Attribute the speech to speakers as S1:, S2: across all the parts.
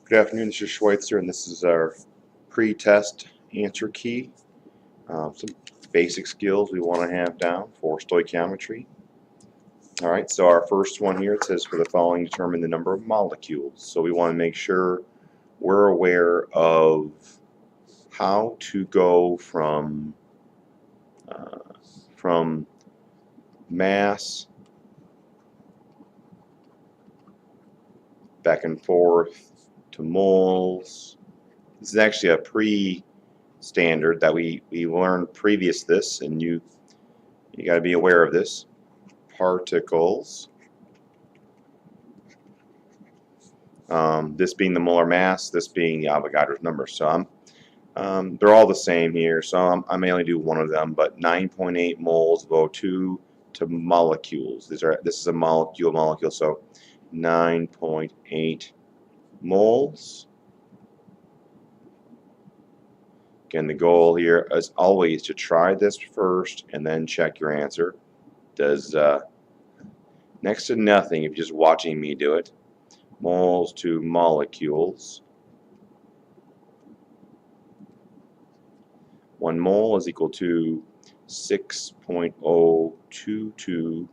S1: Good afternoon, this is Schweitzer, and this is our pre-test answer key. Some basic skills we want to have down for stoichiometry. All right, so our first one here, it says for the following determine the number of molecules. So we want to make sure we're aware of how to go from mass back and forth to moles. This is actually a pre-standard that we learned previous this, and you got to be aware of this. Particles, this being the molar mass, this being the Avogadro's number. So they're all the same here, so I may only do one of them, but 9.8 moles of O2 to molecules. This is a molecule, so 9.8 moles. Again, the goal here is always to try this first and then check your answer. Does next to nothing if you're just watching me do it. Moles to molecules. 1 mole is equal to 6.022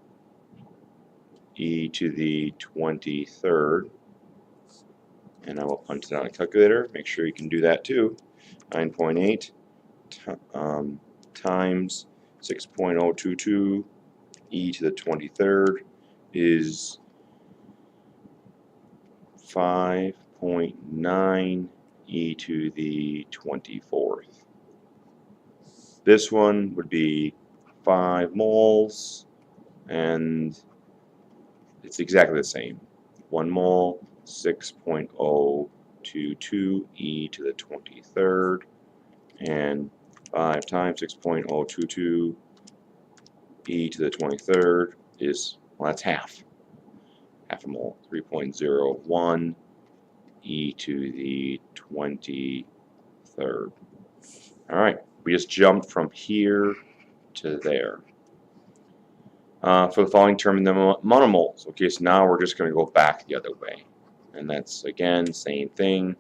S1: e to the 23rd. And I will punch it on a calculator. Make sure you can do that too. 9.8 times 6.022 e to the 23rd is 5.9 e to the 24th. This one would be 5 moles, and it's exactly the same. 1 mole, 6.022 e to the 23rd, and 5 times 6.022 e to the 23rd is, well, that's half a mole, 3.01 e to the 23rd. All right, we just jumped from here to there. For the following term in the monomoles. Okay, so now we're just going to go back the other way. And that's, again, same thing.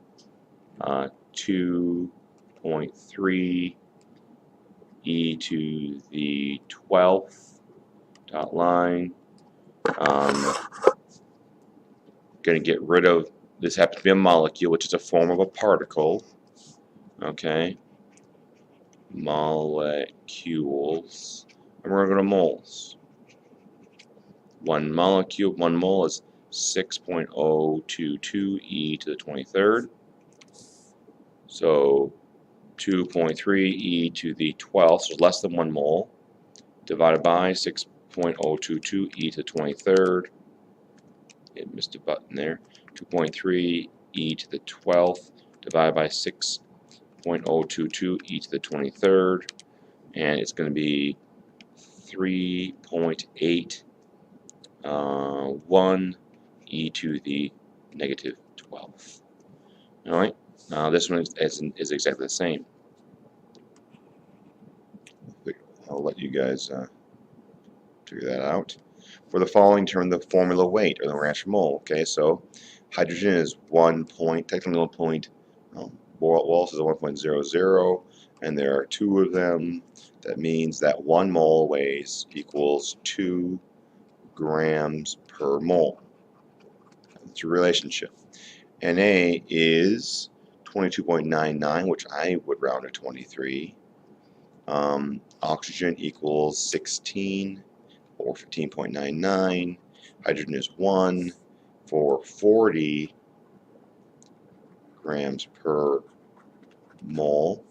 S1: 2.3 e to the 12th dot line. Going to get rid of, this happens to be a molecule, which is a form of a particle. Okay. Molecules. And we're going to go to moles. 1 molecule, 1 mole is 6.022 e to the 23rd. So 2.3 e to the 12th, so less than 1 mole, divided by 6.022 e to the 23rd. It missed a button there. 2.3 e to the 12th divided by 6.022 e to the 23rd, and it's going to be 3.81 e to the negative 12th. All right, now this one is exactly the same. I'll let you guys figure that out. For the following term, the formula weight, or the Ranch mole. Okay, so hydrogen is 1 point, technically 1 point. Waltz is a 1.00, and there are 2 of them. That means that 1 mole weighs equals 2 grams per mole. That's your relationship. Na is 22.99, which I would round to 23. Oxygen equals 16. Or 15.99. Hydrogen is 1 for 40 grams per mole.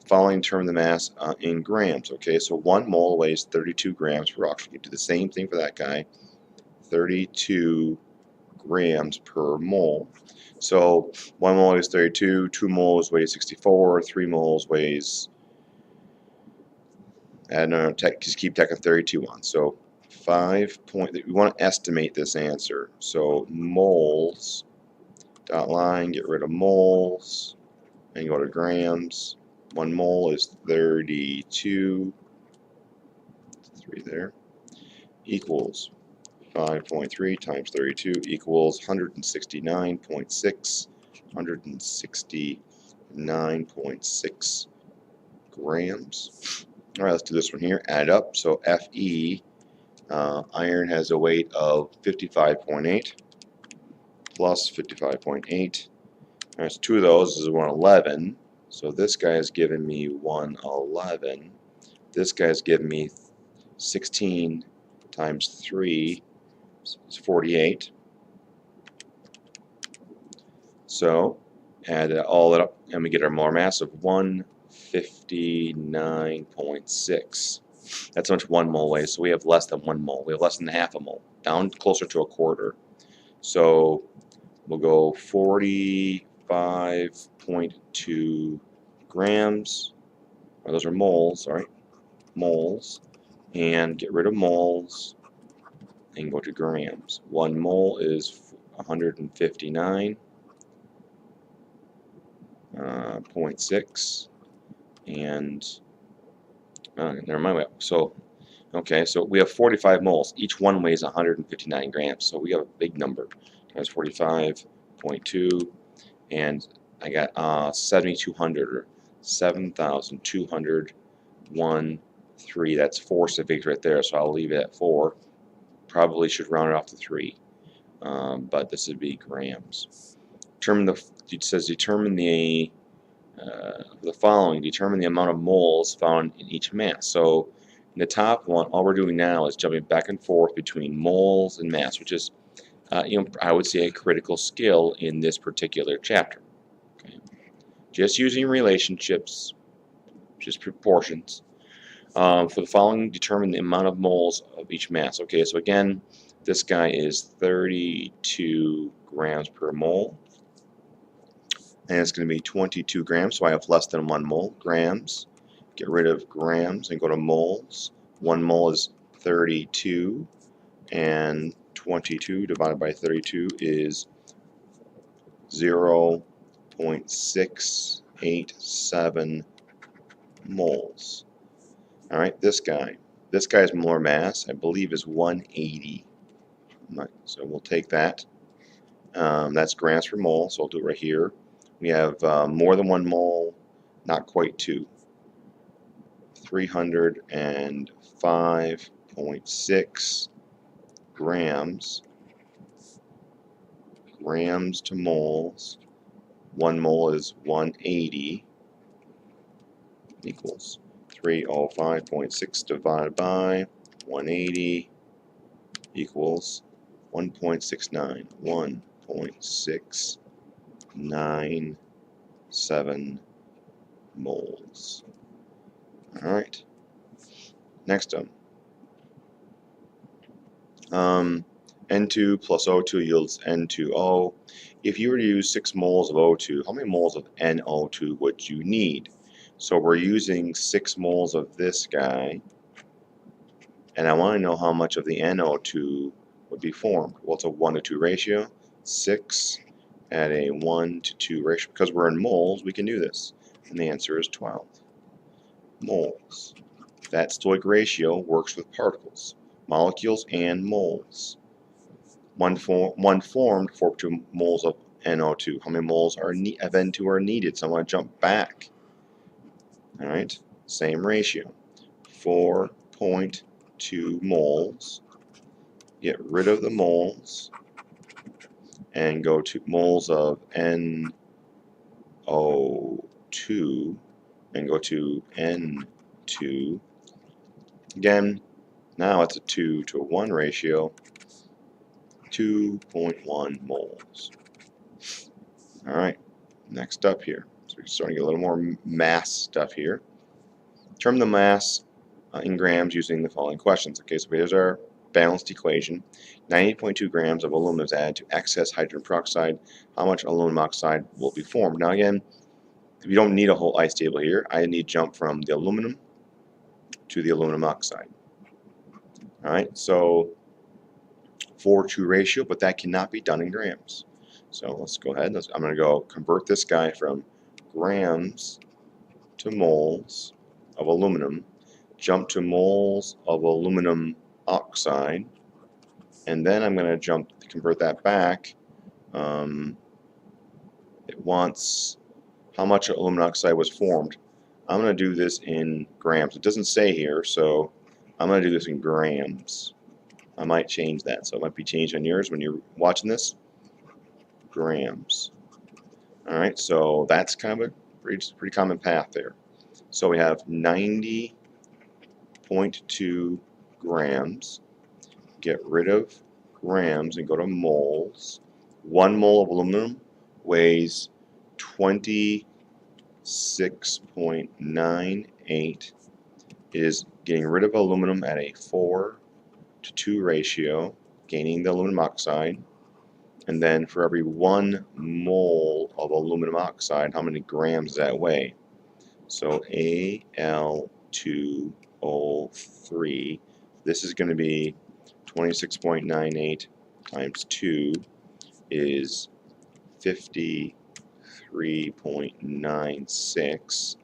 S1: Following term the mass in grams. Okay, so 1 mole weighs 32 grams per oxygen. Do the same thing for that guy. 32 grams per mole. So 1 mole weighs 32, 2 moles weighs 64, 3 moles weighs, I don't know, just keep tacking 32 on. So 5 point, we want to estimate this answer. So moles, dot line, get rid of moles, and go to grams. 1 mole is 32, 3 there, equals 5.3 times 32 equals 169.6 169.6 grams. All right, let's do this one here. Add it up. So Fe, iron has a weight of 55.8 plus 55.8. All right, so two of those is 111. So this guy is giving me 111. This guy is giving me 16 times 3 is 48. So add all that up and we get our molar mass of 159.6. That's how much 1 mole weighs. So we have less than 1 mole. We have less than half a mole, down closer to a quarter. So we'll go 45.2 grams. Oh, those are moles, sorry, moles. And get rid of moles and go to grams. 1 mole is 159.6 and never mind. So okay, so we have 45 moles. Each one weighs 159 grams. So we have a big number. Times 45.2, and I got 7,200 or 7,201.3. That's 4 civics right there. So I'll leave it at 4. Probably should round it off to 3, but this would be grams. It says determine the following. Determine the amount of moles found in each mass. So in the top one, all we're doing now is jumping back and forth between moles and mass, which is, I would say a critical skill in this particular chapter. Okay. Just using relationships, just proportions. For the following, determine the amount of moles of each mass. Okay, so again, this guy is 32 grams per mole. And it's going to be 22 grams, so I have less than 1 mole. Grams, get rid of grams and go to moles. 1 mole is 32, and 22 divided by 32 is 0.687 moles. All right, this guy's molar mass, I believe, is 180. So we'll take that. That's grams per mole, so I'll do it right here. We have more than 1 mole, not quite 2. 305.6 grams. Grams to moles. 1 mole is 180 equals 305.6 divided by 180 equals 1.69. 1.697 moles. All right. Next up, N2 plus O2 yields N2O. If you were to use 6 moles of O2, how many moles of NO2 would you need? So we're using 6 moles of this guy, and I want to know how much of the NO2 would be formed. Well, it's a 1 to 2 ratio. 6 at a 1 to 2 ratio. Because we're in moles, we can do this. And the answer is 12 moles. That stoic ratio works with particles, molecules, and moles. One formed 4.2 moles of NO2. How many moles of N2 are needed? So I want to jump back. All right, same ratio. 4.2 moles. Get rid of the moles and go to moles of NO2 and go to N2. Again, now it's a 2 to 1 ratio. 2.1 moles. All right, next up here. So we're starting to get a little more mass stuff here. Determine the mass in grams using the following questions. Okay, so here's our balanced equation. 98.2 grams of aluminum is added to excess hydrogen peroxide. How much aluminum oxide will be formed? Now again, we don't need a whole ice table here. I need to jump from the aluminum to the aluminum oxide. All right, so 4:2 ratio, but that cannot be done in grams. So let's go ahead. I'm going to go convert this guy from grams to moles of aluminum, jump to moles of aluminum oxide, and then I'm going to convert that back. It wants how much aluminum oxide was formed. I'm going to do this in grams. It doesn't say here, so I'm going to do this in grams. I might change that, so it might be changed on yours when you're watching this. Grams. Alright, so that's kind of a pretty common path there. So we have 90.2 grams. Get rid of grams and go to moles. 1 mole of aluminum weighs 26.98. It is getting rid of aluminum at a 4:2 ratio, gaining the aluminum oxide. And then for every 1 mole of aluminum oxide, how many grams does that weigh? So Al2O3, this is going to be 26.98 times 2 is 53.96.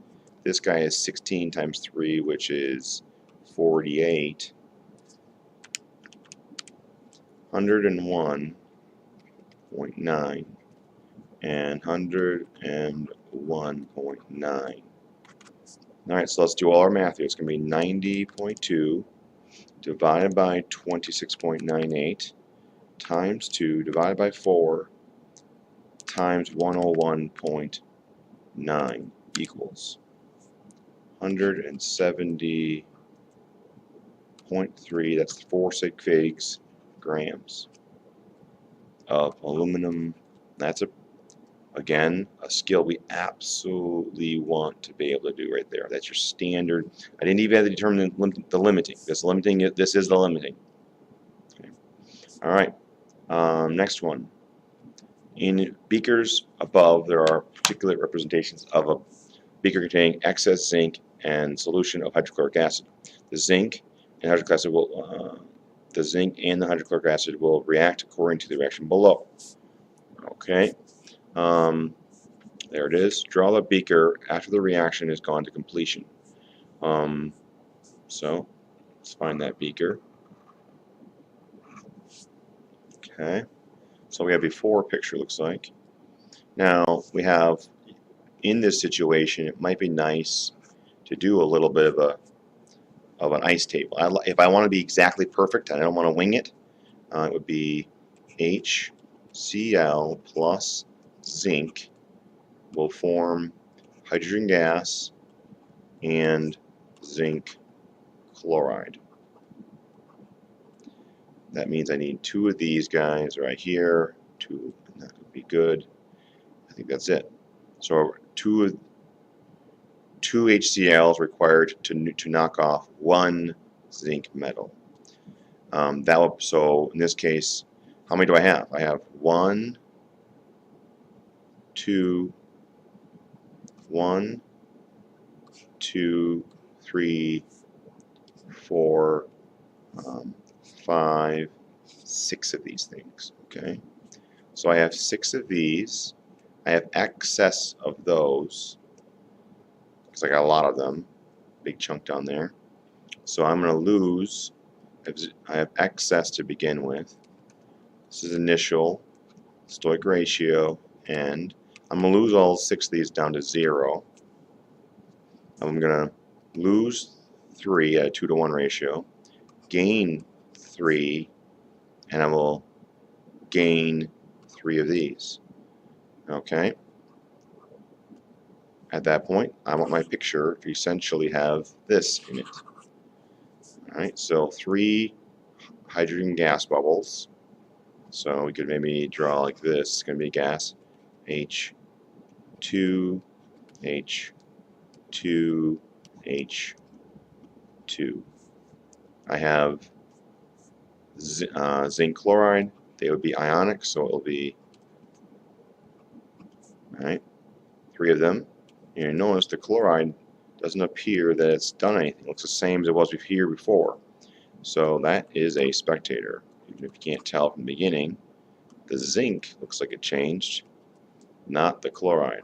S1: This guy is 16 times 3, which is 48. 101.9 and 101.9. Alright, so let's do all our math here. It's going to be 90.2 divided by 26.98 times 2 divided by 4 times 101.9 equals 170.3, that's 4 sig figs grams of aluminum. That's again a skill we absolutely want to be able to do right there. That's your standard. I didn't even have to determine the limiting. This is the limiting. Okay. All right. Next one. In beakers above, there are particular representations of a beaker containing excess zinc and solution of hydrochloric acid. The zinc and hydrochloric acid will the zinc and the hydrochloric acid will react according to the reaction below. Okay. There it is. Draw the beaker after the reaction has gone to completion. So let's find that beaker. Okay. So we have before picture, looks like. Now we have, in this situation, it might be nice to do a little bit of an ice table. If I want to be exactly perfect and I don't want to wing it, it would be HCl plus zinc will form hydrogen gas and zinc chloride. That means I need 2 of these guys right here. 2, and that would be good. I think that's it. So 2 HCl is required to knock off 1 zinc metal. So in this case, how many do I have? I have 1, 2, 1, 2, 3, 4, 5, 6 of these things. Okay, so I have 6 of these. I have excess of those because I got a lot of them, big chunk down there. So I'm going to lose. I have excess to begin with. This is initial stoic ratio, and I'm going to lose all 6 of these down to 0. I'm going to lose 3 at a 2-to-1 ratio, gain 3, and I will gain 3 of these. Okay. At that point, I want my picture to essentially have this in it. Alright, so 3 hydrogen gas bubbles. So we could maybe draw like this. It's going to be gas. H2, H2, H2. I have zinc chloride. They would be ionic, so it will be, alright, 3 of them. And you notice the chloride doesn't appear that it's done anything. It looks the same as it was here before. So that is a spectator. Even if you can't tell from the beginning, the zinc looks like it changed, not the chloride.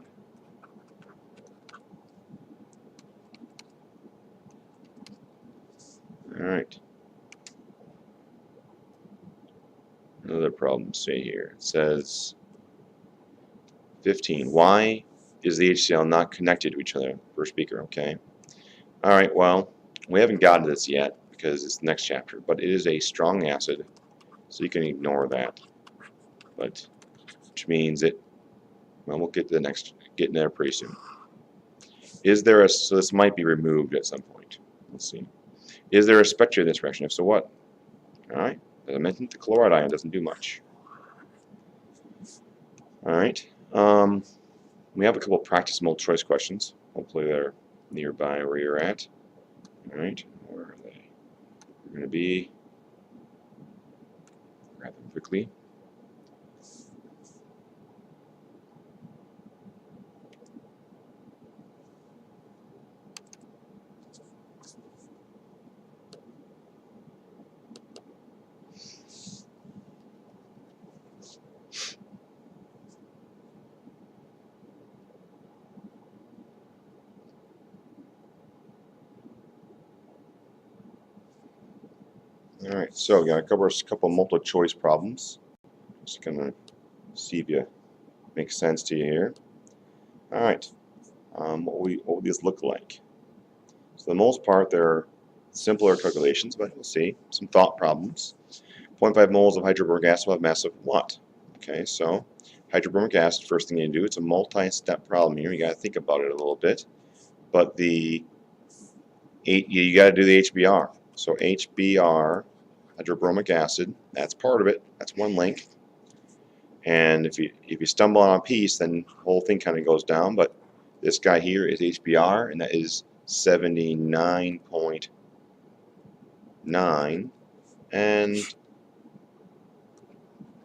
S1: Alright. Another problem, see here. It says 15. Why is the HCl not connected to each other? First speaker, okay. All right, well, we haven't gotten to this yet because it's the next chapter, but it is a strong acid, so you can ignore that. But which means it, well, we'll get to the next, get in there pretty soon. Is there a, so this might be removed at some point. Let's see. Is there a spectra in this reaction? If so, what? All right, as I mentioned, the chloride ion doesn't do much. All right, we have a couple practice multiple choice questions. Hopefully they're nearby where you're at. All right, where are they? They're going to be, grab them quickly. All right, so we got a couple multiple choice problems. Just gonna see if you makes sense to you here. All right, what would these look like? So for the most part, they're simpler calculations, but we'll see some thought problems. 0.5 moles of hydroboric acid will have mass of what? Okay, so hydroboric acid. First thing you do, it's a multi-step problem here. You got to think about it a little bit, but you got to do the HBr. So HBr. Hydrobromic acid, that's part of it. That's one link. And if you stumble on a piece, then the whole thing kind of goes down. But this guy here is HBr, and that is 79.9. And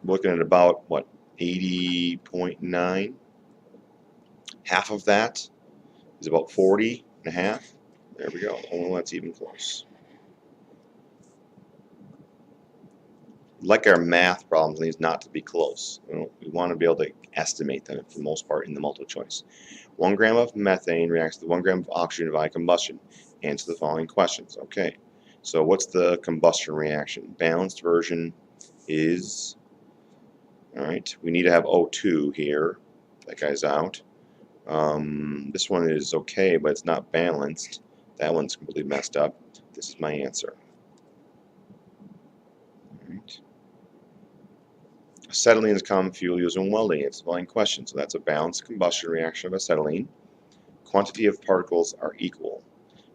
S1: we're looking at about, what, 80.9? Half of that is about 40.5. There we go. Oh, that's even close. Like our math problems, needs not to be close. We want to be able to estimate them for the most part in the multiple choice. 1 gram of methane reacts to 1 gram of oxygen via combustion. Answer the following questions. Okay, so what's the combustion reaction? Balanced version is, all right, we need to have O2 here. That guy's out. This one is okay, but it's not balanced. That one's completely messed up. This is my answer. All right. Acetylene is a common fuel used in welding. It's the following question. So that's a balanced combustion reaction of acetylene. Quantity of particles are equal.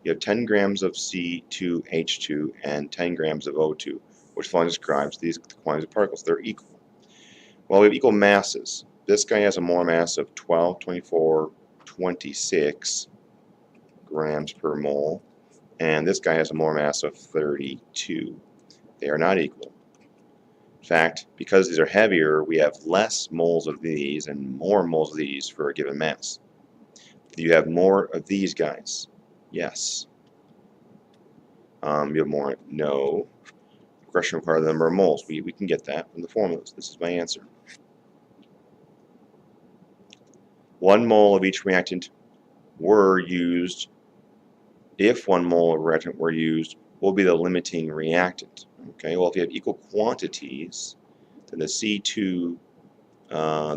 S1: You have 10 grams of C2H2 and 10 grams of O2, which following describes these quantities of particles. They're equal. Well, we have equal masses. This guy has a molar mass of 12, 24, 26 grams per mole, and this guy has a molar mass of 32. They are not equal. In fact, because these are heavier, we have less moles of these and more moles of these for a given mass. Do you have more of these guys? Yes. You have more? No. The question requires the number of moles. We can get that from the formulas. This is my answer. 1 mole of each reactant were used. If 1 mole of reactant were used, will be the limiting reactant. Okay, well, if you have equal quantities, then the C2,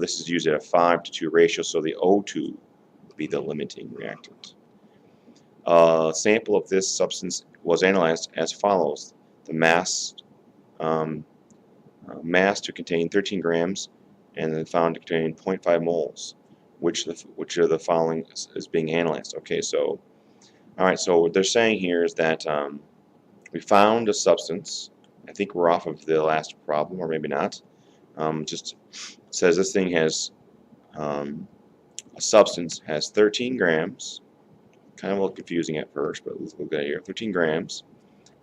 S1: this is used at a 5:2 ratio, so the O2 would be the limiting reactant. A sample of this substance was analyzed as follows. The mass to contain 13 grams and then found to contain 0.5 moles. Which of the following is being analyzed? Okay, so, all right, so what they're saying here is that we found a substance. I think we're off of the last problem, or maybe not. Just says this thing has, a substance has 13 grams. Kind of a little confusing at first, but let's look at it here. 13 grams,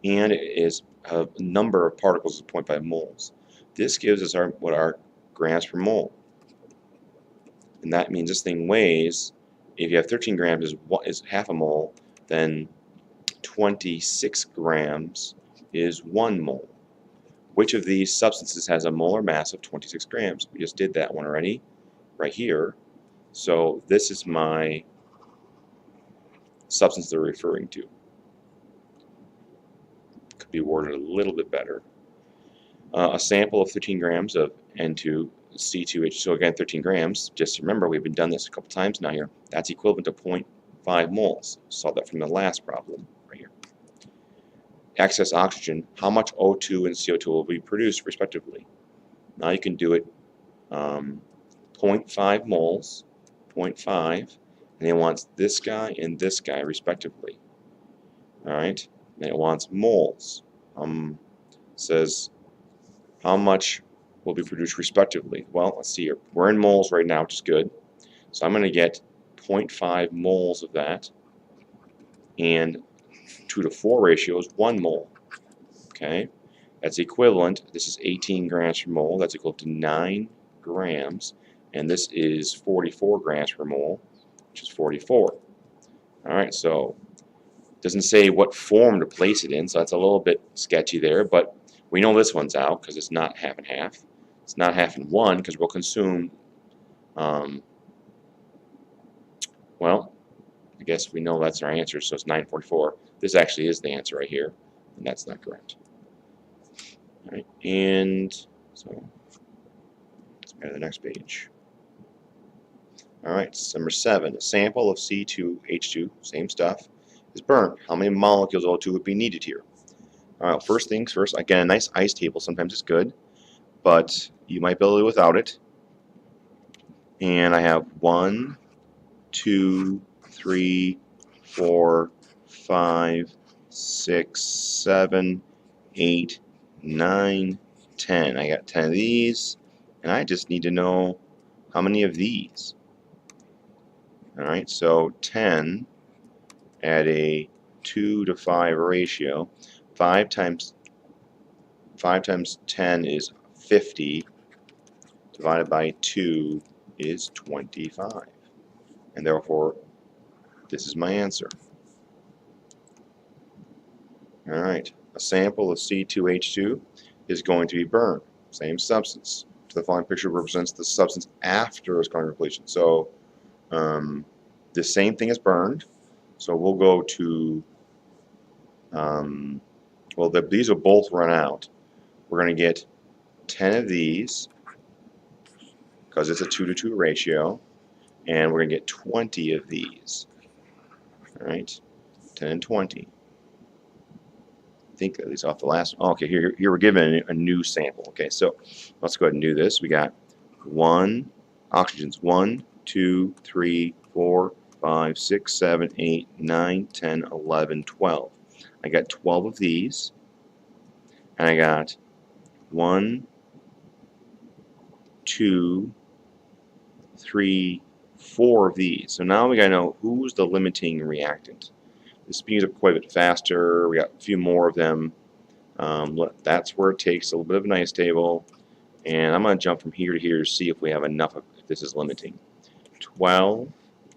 S1: and it is a number of particles of 0.5 moles. This gives us what our grams per mole. And that means this thing weighs, if you have 13 grams is half a mole, then 26 grams is 1 mole. Which of these substances has a molar mass of 26 grams? We just did that one already, right here. So this is my substance they're referring to. Could be worded a little bit better. A sample of 13 grams of N2, C2H. So again, 13 grams. Just remember, we've been done this a couple times now here. That's equivalent to 0.5 moles. Saw that from the last problem right here. Excess oxygen. How much O2 and CO2 will be produced respectively? Now you can do it 0.5 moles, 0.5, and it wants this guy and this guy respectively. All right, and it wants moles. Says how much will be produced respectively. Well, let's see here. We're in moles right now, which is good. So I'm going to get 0.5 moles of that, and 2:4 ratio is 1 mole. Okay, that's equivalent. This is 18 grams per mole. That's equal to 9 grams, and this is 44 grams per mole, which is 44. All right, so it doesn't say what form to place it in, so that's a little bit sketchy there, but we know this one's out because it's not half and half. It's not half and one because we'll consume, well, I guess we know that's our answer, so it's 944. This actually is the answer right here, and that's not correct. All right, and so let's go to the next page. All right, number 7. A sample of C2H2, same stuff, is burned. How many molecules of O2 would be needed here? All right, first things first. Again, a nice ice table sometimes is good, but you might be able to do without it. And I have 1, 2, 3, 4, 5, 6, 7, 8, 9, 10. I got 10 of these, and I just need to know how many of these. All right, so 10 at a 2:5 ratio. 5 times 10 is 50. Divided by 2 is 25. And therefore, this is my answer. All right, a sample of C2H2 is going to be burned. Same substance. The following picture represents the substance after its carbon completion. So the same thing is burned. So we'll go to, well, these will both run out. We're going to get 10 of these because it's a 2:2 ratio, and we're going to get 20 of these. All right, 10 and 20. I think at least off the last one. Oh, okay, here we're given a new sample. Okay, so let's go ahead and do this. We got oxygens 1, 2, 3, 4, 5, 6, 7, 8, 9, 10, 11, 12. I got 12 of these, and I got 1, 2, 3, 4 of these. So now we gotta know who's the limiting reactant. This speeds up quite a bit faster. We got a few more of them. That's where it takes a little bit of an ice table. And I'm going to jump from here to here to see if we have enough of if this is limiting. 12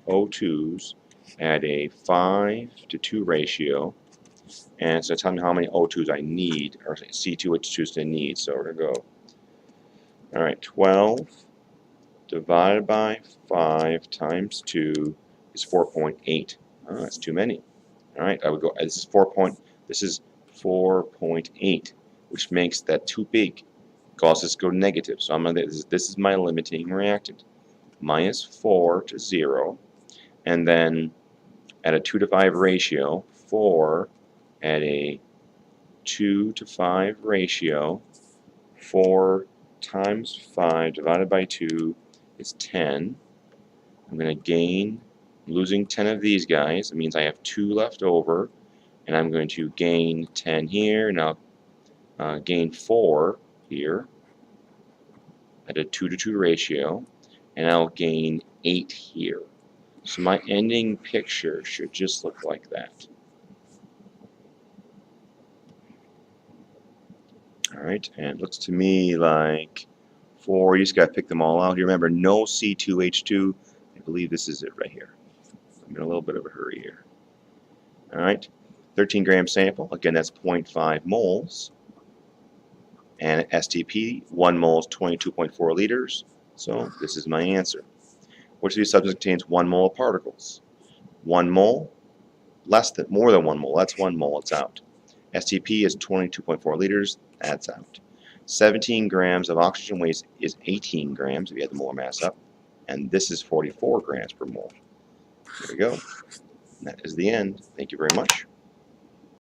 S1: O2s at a 5:2 ratio. And so tell me how many O2s I need, or C2H2s I need. So we're going to go, all right, 12 divided by 5 times 2 is 4.8. Oh, that's too many. All right, I would go. This is 4.8, which makes that too big. Causes us to go negative. So I'm gonna. This is my limiting reactant. -4 to 0, and then at a 2:5 ratio, 4 at a 2:5 ratio, 4 times 5 divided by 2 is 10. I'm going to gain. Losing 10 of these guys, it means I have 2 left over, and I'm going to gain 10 here, and I'll gain 4 here at a 2:2 ratio, and I'll gain 8 here. So my ending picture should just look like that. Alright, and it looks to me like 4, you just got to pick them all out here. Remember, no C2H2. I believe this is it right here. I'm in a little bit of a hurry here. All right, 13 gram sample. Again, that's 0.5 moles. And STP, 1 mole is 22.4 liters. So this is my answer. Which of these substances contains 1 mole of particles? 1 mole, more than 1 mole. That's 1 mole. It's out. STP is 22.4 liters. That's out. 17 grams of oxygen waste is 18 grams if you add the molar mass up, and this is 44 grams per mole. There we go. And that is the end. Thank you very much.